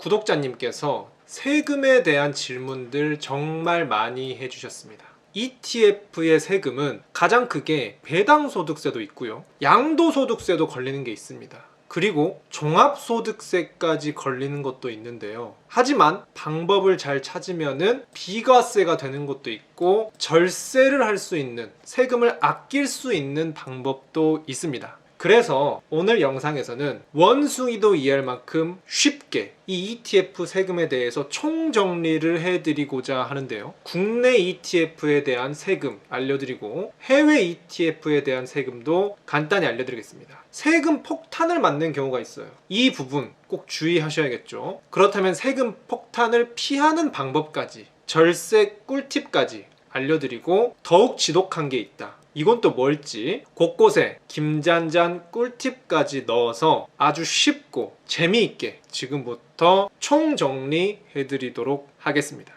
구독자님께서 세금에 대한 질문들 정말 많이 해주셨습니다. ETF의 세금은 가장 크게 배당소득세도 있고요, 양도소득세도 걸리는 게 있습니다. 그리고 종합소득세까지 걸리는 것도 있는데요. 하지만 방법을 잘 찾으면은 비과세가 되는 것도 있고 절세를 할 수 있는, 세금을 아낄 수 있는 방법도 있습니다. 그래서 오늘 영상에서는 원숭이도 이해할 만큼 쉽게 이 ETF 세금에 대해서 총정리를 해드리고자 하는데요. 국내 ETF에 대한 세금 알려드리고 해외 ETF에 대한 세금도 간단히 알려드리겠습니다. 세금 폭탄을 맞는 경우가 있어요. 이 부분 꼭 주의하셔야겠죠. 그렇다면 세금 폭탄을 피하는 방법까지, 절세 꿀팁까지 알려드리고 더욱 지독한 게 있다. 이건 또 뭘지 곳곳에 김잔잔 꿀팁까지 넣어서 아주 쉽고 재미있게 지금부터 총정리 해드리도록 하겠습니다.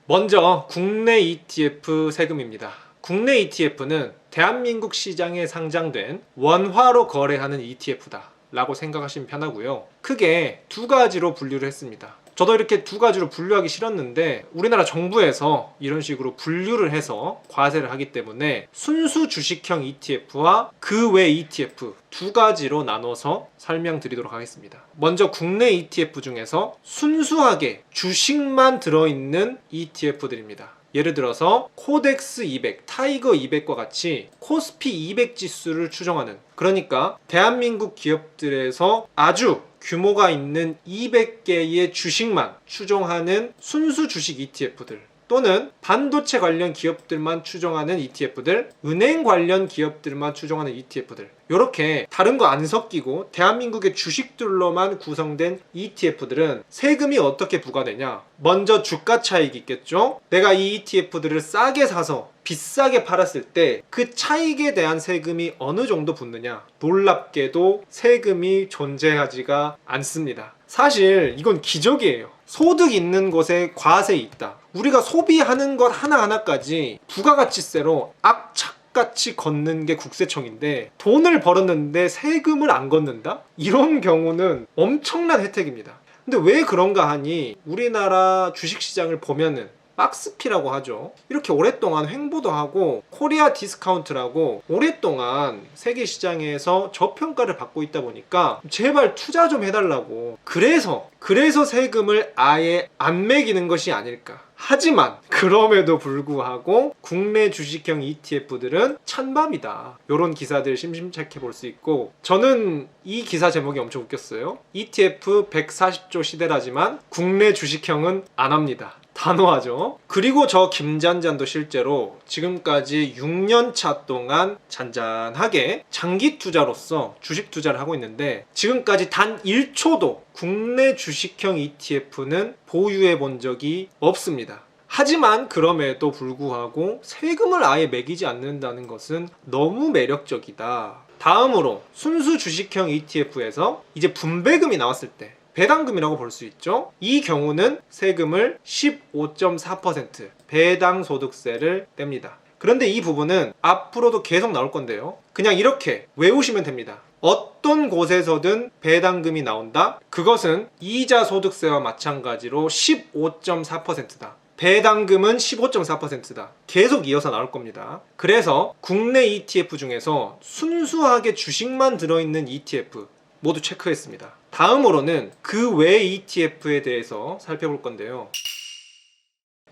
먼저 국내 ETF 세금입니다. 국내 ETF는 대한민국 시장에 상장된 원화로 거래하는 ETF다 라고 생각하시면 편하고요. 크게 두 가지로 분류를 했습니다. 저도 이렇게 두 가지로 분류하기 싫었는데 우리나라 정부에서 이런 식으로 분류를 해서 과세를 하기 때문에 순수 주식형 ETF와 그 외 ETF 두 가지로 나눠서 설명드리도록 하겠습니다. 먼저 국내 ETF 중에서 순수하게 주식만 들어있는 ETF들입니다. 예를 들어서 코덱스 200, 타이거 200과 같이 코스피 200 지수를 추정하는, 그러니까 대한민국 기업들에서 아주 규모가 있는 200개의 주식만 추정하는 순수 주식 ETF들, 또는 반도체 관련 기업들만 추정하는 ETF들, 은행 관련 기업들만 추정하는 ETF들, 이렇게 다른 거 안 섞이고 대한민국의 주식들로만 구성된 ETF들은 세금이 어떻게 부과되냐? 먼저 주가 차익이 있겠죠? 내가 이 ETF들을 싸게 사서 비싸게 팔았을 때 그 차익에 대한 세금이 어느 정도 붙느냐? 놀랍게도 세금이 존재하지가 않습니다. 사실 이건 기적이에요. 소득 있는 곳에 과세 있다. 우리가 소비하는 것 하나하나까지 부가가치세로 악착같이 걷는 게 국세청인데 돈을 벌었는데 세금을 안 걷는다? 이런 경우는 엄청난 혜택입니다. 근데 왜 그런가 하니 우리나라 주식시장을 보면은 박스피라고 하죠. 이렇게 오랫동안 횡보도 하고 코리아 디스카운트라고 오랫동안 세계 시장에서 저평가를 받고 있다 보니까 제발 투자 좀 해달라고, 그래서 세금을 아예 안 매기는 것이 아닐까. 하지만 그럼에도 불구하고 국내 주식형 ETF들은 찬밥이다, 이런 기사들 심심찮게 볼 수 있고, 저는 이 기사 제목이 엄청 웃겼어요. ETF 140조 시대라지만 국내 주식형은 안 합니다. 단호하죠. 그리고 저 김잔잔도 실제로 지금까지 6년차 동안 잔잔하게 장기 투자로서 주식 투자를 하고 있는데 지금까지 단 1초도 국내 주식형 ETF는 보유해 본 적이 없습니다. 하지만 그럼에도 불구하고 세금을 아예 매기지 않는다는 것은 너무 매력적이다. 다음으로 순수 주식형 ETF에서 이제 분배금이 나왔을 때 배당금이라고 볼 수 있죠. 이 경우는 세금을 15.4% 배당소득세를 뗍니다. 그런데 이 부분은 앞으로도 계속 나올 건데요. 그냥 이렇게 외우시면 됩니다. 어떤 곳에서든 배당금이 나온다. 그것은 이자 소득세와 마찬가지로 15.4%다. 배당금은 15.4%다. 계속 이어서 나올 겁니다. 그래서 국내 ETF 중에서 순수하게 주식만 들어있는 ETF 모두 체크했습니다. 다음으로는 그 외 ETF에 대해서 살펴볼 건데요.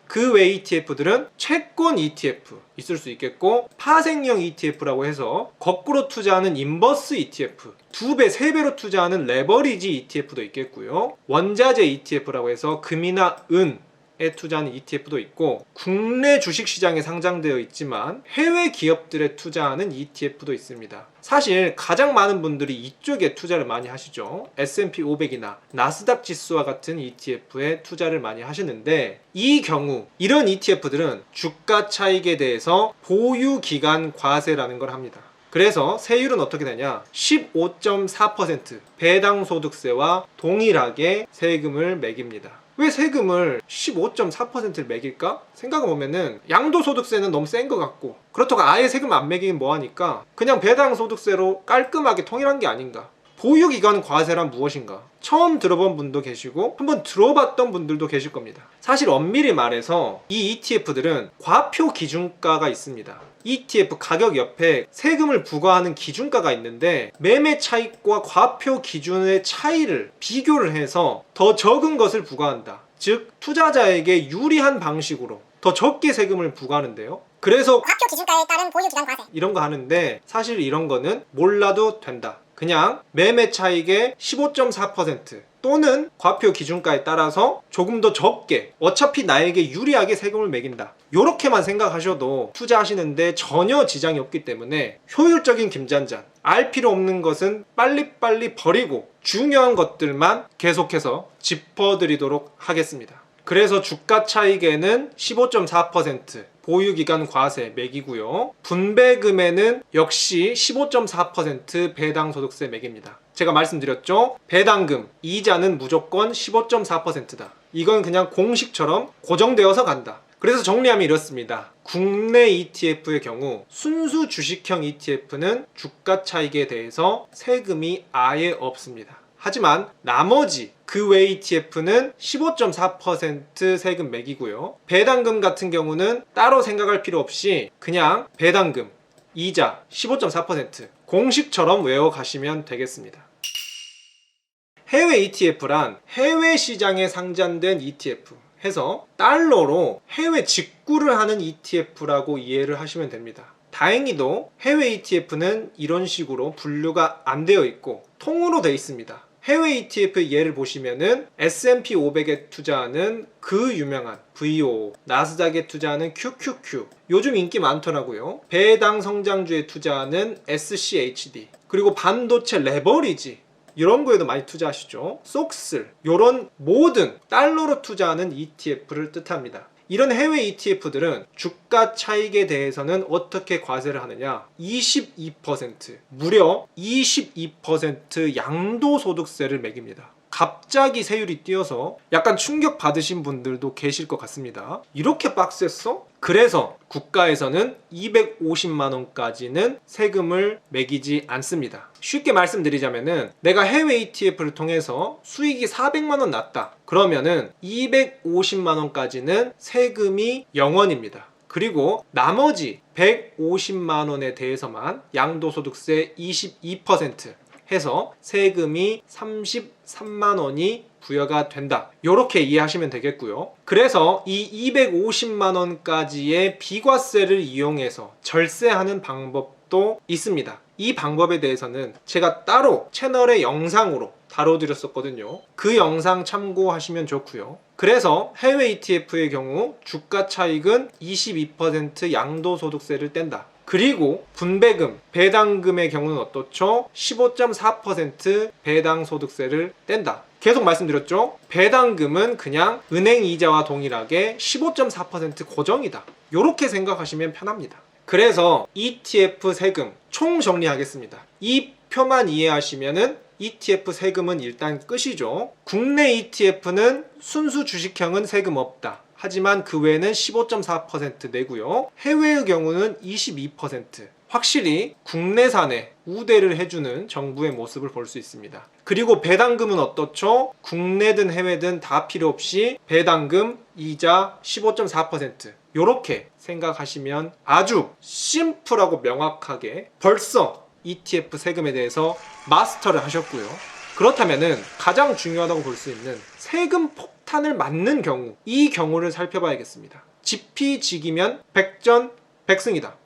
그 외 ETF들은 채권 ETF 있을 수 있겠고, 파생형 ETF라고 해서 거꾸로 투자하는 인버스 ETF, 2배, 3배로 투자하는 레버리지 ETF도 있겠고요. 원자재 ETF라고 해서 금이나 은에 투자하는 ETF도 있고, 국내 주식시장에 상장되어 있지만 해외 기업들에 투자하는 ETF도 있습니다. 사실 가장 많은 분들이 이쪽에 투자를 많이 하시죠. S&P 500이나 나스닥 지수와 같은 ETF에 투자를 많이 하시는데, 이 경우 이런 ETF들은 주가 차익에 대해서 보유기간 과세라는 걸 합니다. 그래서 세율은 어떻게 되냐? 15.4% 배당소득세와 동일하게 세금을 매깁니다. 왜 세금을 15.4%를 매길까? 생각해보면은 양도소득세는 너무 센 것 같고, 그렇다고 아예 세금 안 매기긴 뭐하니까 그냥 배당소득세로 깔끔하게 통일한 게 아닌가. 보유기간 과세란 무엇인가? 처음 들어본 분도 계시고 한번 들어봤던 분들도 계실 겁니다. 사실 엄밀히 말해서 이 ETF들은 과표 기준가가 있습니다. ETF 가격 옆에 세금을 부과하는 기준가가 있는데 매매 차익과 과표 기준의 차이를 비교를 해서 더 적은 것을 부과한다. 즉 투자자에게 유리한 방식으로 더 적게 세금을 부과하는데요. 그래서 과표 기준가에 따른 보유기간 과세 이런 거 하는데 사실 이런 거는 몰라도 된다. 그냥 매매 차익의 15.4% 또는 과표 기준가에 따라서 조금 더 적게 어차피 나에게 유리하게 세금을 매긴다. 요렇게만 생각하셔도 투자하시는데 전혀 지장이 없기 때문에 효율적인 김잔잔, 알 필요 없는 것은 빨리빨리 버리고 중요한 것들만 계속해서 짚어드리도록 하겠습니다. 그래서 주가 차익에는 15.4% 보유기간 과세 매기고요. 분배금에는 역시 15.4% 배당 소득세 매깁니다. 제가 말씀드렸죠? 배당금, 이자는 무조건 15.4%다. 이건 그냥 공식처럼 고정되어서 간다. 그래서 정리하면 이렇습니다. 국내 ETF의 경우 순수 주식형 ETF는 주가 차익에 대해서 세금이 아예 없습니다. 하지만 나머지 그 외 ETF는 15.4% 세금 매기고요. 배당금 같은 경우는 따로 생각할 필요 없이 그냥 배당금, 이자 15.4% 공식처럼 외워가시면 되겠습니다. 해외 ETF란 해외 시장에 상장된 ETF 해서 달러로 해외 직구를 하는 ETF라고 이해를 하시면 됩니다. 다행히도 해외 ETF는 이런 식으로 분류가 안 되어 있고 통으로 되어 있습니다. 해외 ETF 예를 보시면은 S&P 500에 투자하는 그 유명한 VO, 나스닥에 투자하는 QQQ, 요즘 인기 많더라고요. 배당 성장주에 투자하는 SCHD, 그리고 반도체 레버리지 이런 거에도 많이 투자하시죠. 속슬, 이런 모든 달러로 투자하는 ETF를 뜻합니다. 이런 해외 ETF들은 주가 차익에 대해서는 어떻게 과세를 하느냐? 22%, 무려 22% 양도소득세를 매깁니다. 갑자기 세율이 뛰어서 약간 충격 받으신 분들도 계실 것 같습니다. 이렇게 빡셌어? 그래서 국가에서는 250만 원까지는 세금을 매기지 않습니다. 쉽게 말씀드리자면은 내가 해외 ETF를 통해서 수익이 400만 원 났다. 그러면은 250만 원까지는 세금이 0원입니다. 그리고 나머지 150만 원에 대해서만 양도소득세 22% 해서 세금이 33만 원이 부여가 된다. 이렇게 이해하시면 되겠고요. 그래서 이 250만 원까지의 비과세를 이용해서 절세하는 방법도 있습니다. 이 방법에 대해서는 제가 따로 채널의 영상으로 다뤄드렸었거든요. 그 영상 참고하시면 좋고요. 그래서 해외 ETF의 경우 주가 차익은 22% 양도소득세를 뗀다. 그리고 분배금, 배당금의 경우는 어떻죠? 15.4% 배당소득세를 뗀다. 계속 말씀드렸죠? 배당금은 그냥 은행 이자와 동일하게 15.4% 고정이다. 이렇게 생각하시면 편합니다. 그래서 ETF 세금 총 정리하겠습니다. 이 표만 이해하시면은 ETF 세금은 일단 끝이죠. 국내 ETF는 순수 주식형은 세금 없다. 하지만 그 외에는 15.4% 내고요. 해외의 경우는 22%. 확실히 국내산에 우대를 해주는 정부의 모습을 볼 수 있습니다. 그리고 배당금은 어떻죠? 국내든 해외든 다 필요 없이 배당금, 이자 15.4%. 이렇게 생각하시면 아주 심플하고 명확하게 벌써 ETF 세금에 대해서 마스터를 하셨고요. 그렇다면은 가장 중요하다고 볼 수 있는 세금 폭탄을 맞는 경우, 이 경우를 살펴봐야겠습니다. 지피지기면 백전백승이다.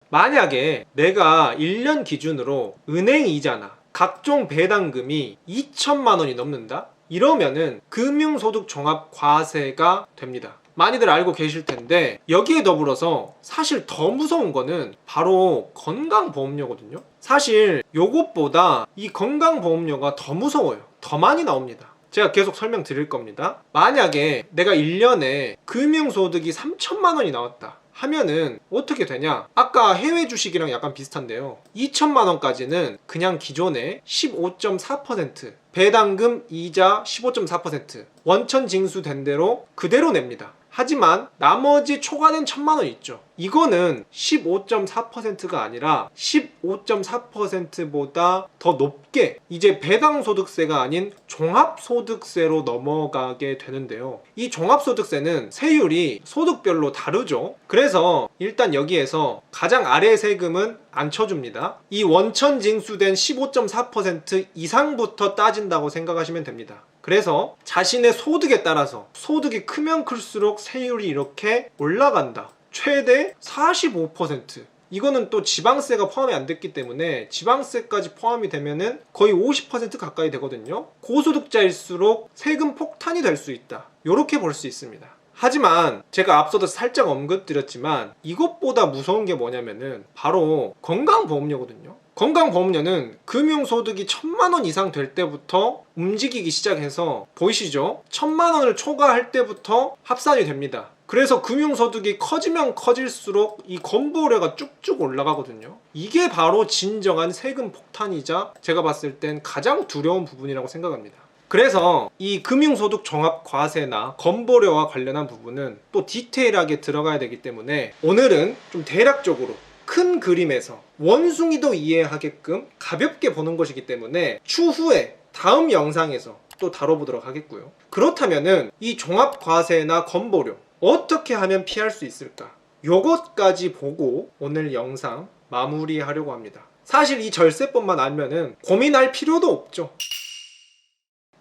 만약에 내가 1년 기준으로 은행 이자나 각종 배당금이 2천만 원이 넘는다? 이러면은 금융소득 종합과세가 됩니다. 많이들 알고 계실 텐데 여기에 더불어서 사실 더 무서운 거는 바로 건강보험료거든요. 사실 요것보다 이 건강보험료가 더 무서워요. 더 많이 나옵니다. 제가 계속 설명드릴 겁니다. 만약에 내가 1년에 금융소득이 3천만 원이 나왔다 하면은 어떻게 되냐? 아까 해외 주식이랑 약간 비슷한데요. 2천만 원까지는 그냥 기존의 15.4% 배당금 이자 15.4% 원천 징수된 대로 그대로 냅니다. 하지만 나머지 초과된 1,000만 원 있죠. 이거는 15.4%가 아니라 15.4%보다 더 높게 이제 배당소득세가 아닌 종합소득세로 넘어가게 되는데요. 이 종합소득세는 세율이 소득별로 다르죠. 그래서 일단 여기에서 가장 아래 세금은 안 쳐줍니다. 이 원천 징수된 15.4% 이상부터 따진다고 생각하시면 됩니다. 그래서 자신의 소득에 따라서 소득이 크면 클수록 세율이 이렇게 올라간다. 최대 45%. 이거는 또 지방세가 포함이 안 됐기 때문에 지방세까지 포함이 되면은 거의 50% 가까이 되거든요. 고소득자일수록 세금 폭탄이 될 수 있다. 이렇게 볼 수 있습니다. 하지만 제가 앞서도 살짝 언급드렸지만 이것보다 무서운 게 뭐냐면은 바로 건강보험료거든요. 건강보험료는 금융소득이 1,000만 원 이상 될 때부터 움직이기 시작해서 보이시죠? 1,000만 원을 초과할 때부터 합산이 됩니다. 그래서 금융소득이 커지면 커질수록 이 건보료가 쭉쭉 올라가거든요. 이게 바로 진정한 세금 폭탄이자 제가 봤을 땐 가장 두려운 부분이라고 생각합니다. 그래서 이 금융소득 종합과세나 건보료와 관련한 부분은 또 디테일하게 들어가야 되기 때문에 오늘은 좀 대략적으로 큰 그림에서 원숭이도 이해하게끔 가볍게 보는 것이기 때문에 추후에 다음 영상에서 또 다뤄보도록 하겠고요. 그렇다면은 이 종합과세나 건보료 어떻게 하면 피할 수 있을까? 요것까지 보고 오늘 영상 마무리하려고 합니다. 사실 이 절세법만 알면은 고민할 필요도 없죠.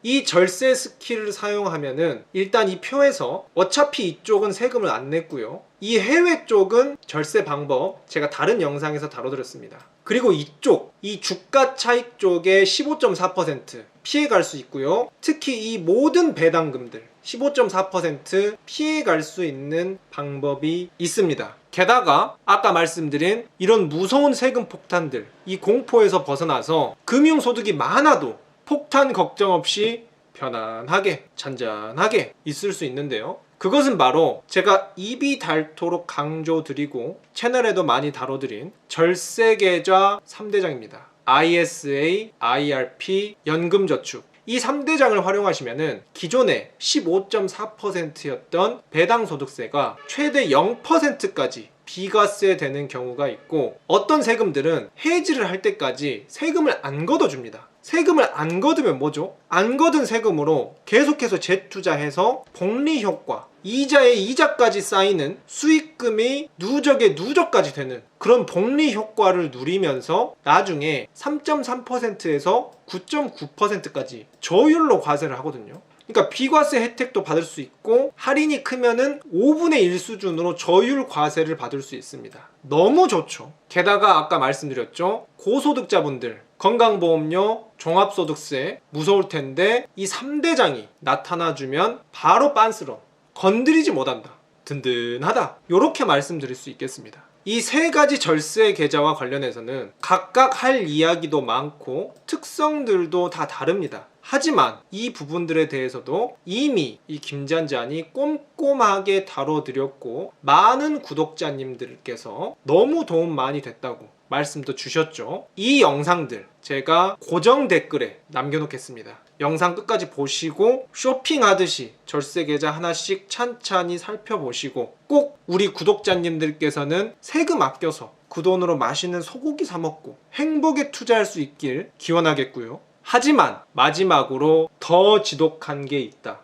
이 절세 스킬을 사용하면은 일단 이 표에서 어차피 이쪽은 세금을 안 냈고요. 이 해외 쪽은 절세 방법 제가 다른 영상에서 다뤄드렸습니다. 그리고 이쪽, 이 주가 차익 쪽에 15.4% 피해갈 수 있고요. 특히 이 모든 배당금들 15.4% 피해갈 수 있는 방법이 있습니다. 게다가 아까 말씀드린 이런 무서운 세금 폭탄들, 이 공포에서 벗어나서 금융소득이 많아도 폭탄 걱정 없이 편안하게 잔잔하게 있을 수 있는데요. 그것은 바로 제가 입이 닳도록 강조드리고 채널에도 많이 다뤄드린 절세계좌 3대장입니다. ISA, IRP, 연금저축 이 3대장을 활용하시면은 기존에 15.4%였던 배당소득세가 최대 0%까지 비과세 되는 경우가 있고 어떤 세금들은 해지를 할 때까지 세금을 안 걷어줍니다. 세금을 안 걷으면 뭐죠? 안 걷은 세금으로 계속해서 재투자해서 복리 효과, 이자에 이자까지 쌓이는 수익금이 누적에 누적까지 되는 그런 복리 효과를 누리면서 나중에 3.3%에서 9.9%까지 저율로 과세를 하거든요. 그러니까 비과세 혜택도 받을 수 있고 할인이 크면은 5분의 1 수준으로 저율 과세를 받을 수 있습니다. 너무 좋죠. 게다가 아까 말씀드렸죠. 고소득자분들 건강보험료, 종합소득세 무서울 텐데 이 3대장이 나타나주면 바로 빤스러 건드리지 못한다. 든든하다. 이렇게 말씀드릴 수 있겠습니다. 이 세 가지 절세 계좌와 관련해서는 각각 할 이야기도 많고 특성들도 다 다릅니다. 하지만 이 부분들에 대해서도 이미 이 김잔잔이 꼼꼼하게 다뤄드렸고 많은 구독자님들께서 너무 도움 많이 됐다고 말씀도 주셨죠. 이 영상들 제가 고정 댓글에 남겨놓겠습니다. 영상 끝까지 보시고 쇼핑하듯이 절세계좌 하나씩 찬찬히 살펴보시고 꼭 우리 구독자님들께서는 세금 아껴서 그 돈으로 맛있는 소고기 사 먹고 행복에 투자할 수 있길 기원하겠고요. 하지만 마지막으로 더 지독한 게 있다.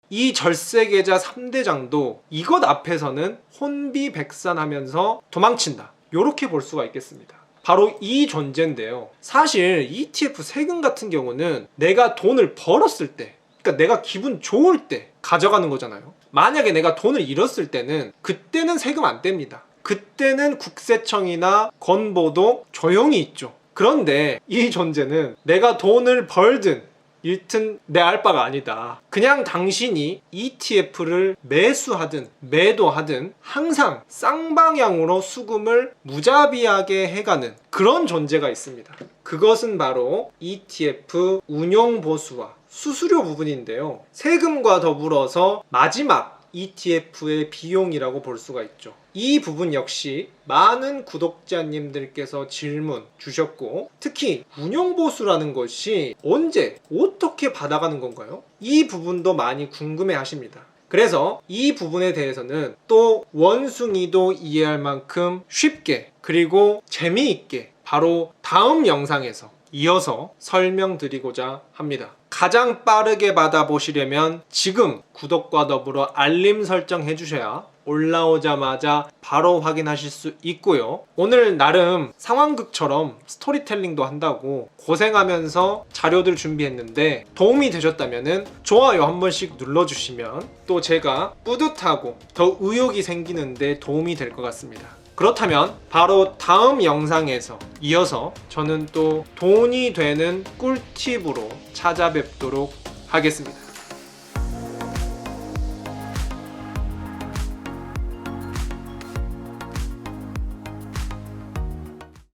이 절세계좌 3대장도 이것 앞에서는 혼비백산하면서 도망친다. 이렇게 볼 수가 있겠습니다. 바로 이 존재인데요. 사실 ETF 세금 같은 경우는 내가 돈을 벌었을 때, 그러니까 내가 기분 좋을 때 가져가는 거잖아요. 만약에 내가 돈을 잃었을 때는 그때는 세금 안 뗍니다. 그때는 국세청이나 건보도 조용히 있죠. 그런데 이 존재는 내가 돈을 벌든 잃든 내 알 바가 아니다. 그냥 당신이 ETF를 매수하든 매도하든 항상 쌍방향으로 수금을 무자비하게 해가는 그런 존재가 있습니다. 그것은 바로 ETF 운용보수와 수수료 부분인데요. 세금과 더불어서 마지막 ETF의 비용이라고 볼 수가 있죠. 이 부분 역시 많은 구독자님들께서 질문 주셨고 특히 운용보수라는 것이 언제 어떻게 받아가는 건가요? 이 부분도 많이 궁금해 하십니다. 그래서 이 부분에 대해서는 또 원숭이도 이해할 만큼 쉽게 그리고 재미있게 바로 다음 영상에서 이어서 설명드리고자 합니다. 가장 빠르게 받아보시려면 지금 구독과 더불어 알림 설정 해주셔야 올라오자마자 바로 확인하실 수 있고요. 오늘 나름 상황극처럼 스토리텔링도 한다고 고생하면서 자료들 준비했는데 도움이 되셨다면 좋아요 한 번씩 눌러주시면 또 제가 뿌듯하고 더 의욕이 생기는데 도움이 될 것 같습니다. 그렇다면 바로 다음 영상에서 이어서 저는 또 돈이 되는 꿀팁으로 찾아뵙도록 하겠습니다.